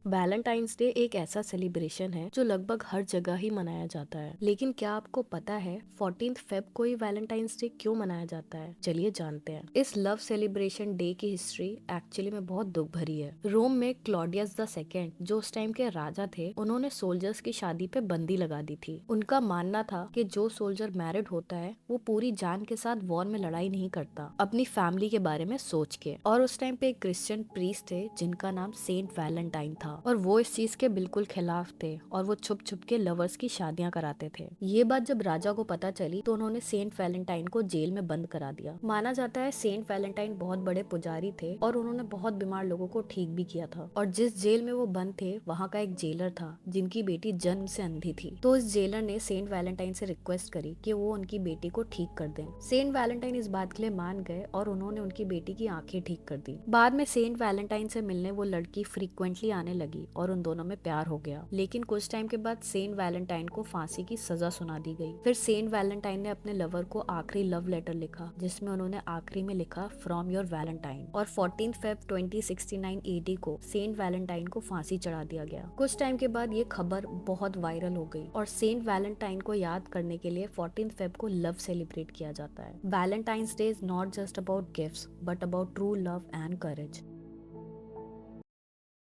Valentine's day एक ऐसा celebration है जो लगभग हर जगह ही मनाया जाता है। लेकिन क्या आपको पता है 14 फेब को ही वैलेंटाइंस डे क्यों मनाया जाता है? चलिए जानते हैं। इस लव सेलिब्रेशन डे की हिस्ट्री एक्चुअली में बहुत दुख भरी है। रोम में क्लॉडियस द सेकेंड, जो उस टाइम के राजा थे, उन्होंने सोल्जर्स की शादी पे बंदी लगा दी थी। उनका मानना था कि जो सोल्जर मैरिड होता है वो पूरी जान के साथ वॉर में लड़ाई नहीं करता, अपनी फैमिली के बारे में सोच के। और उस टाइम पे एक क्रिश्चियन प्रीस्ट थे जिनका नाम सेंट वैलेंटाइन था, और वो इस चीज के बिल्कुल खिलाफ थे और वो छुप छुप के लवर्स की शादियां कराते थे। ये बात जब राजा को पता चली तो उन्होंने सेंट वैलेंटाइन को जेल में बंद करा दिया। माना जाता है सेंट वैलेंटाइन बहुत बड़े पुजारी थे और उन्होंने बहुत बीमार लोगों को ठीक भी किया था। और जिस जेल में वो बंद थे वहाँ का एक जेलर था जिनकी बेटी जन्म से अंधी थी। तो इस जेलर ने सेंट वैलेंटाइन से रिक्वेस्ट करी कि वो उनकी बेटी को ठीक कर दें। सेंट वैलेंटाइन इस बात के लिए मान गए और उन्होंने उनकी बेटी की आंखें ठीक कर दी। बाद में सेंट वैलेंटाइन से मिलने वो लड़की फ्रीक्वेंटली आने लगी और उन दोनों में प्यार हो गया। लेकिन कुछ टाइम के बाद सेंट वैलेंटाइन को फांसी की सजा सुना दी गई। फिर सेंट वैलेंटाइन ने अपने लवर को आखिरी लव लेटर लिखा जिसमें उन्होंने आखिरी में लिखा फ्रॉम योर वैलेंटाइन। और 14 फेब 2069 एडी को सेंट वैलेंटाइन को फांसी चढ़ा दिया गया। कुछ टाइम के बाद ये खबर बहुत वायरल हो गई और सेंट वैलेंटाइन को याद करने के लिए 14 फेब को लव सेलिब्रेट किया जाता है। Valentine's day is not just about gifts but about true love and courage.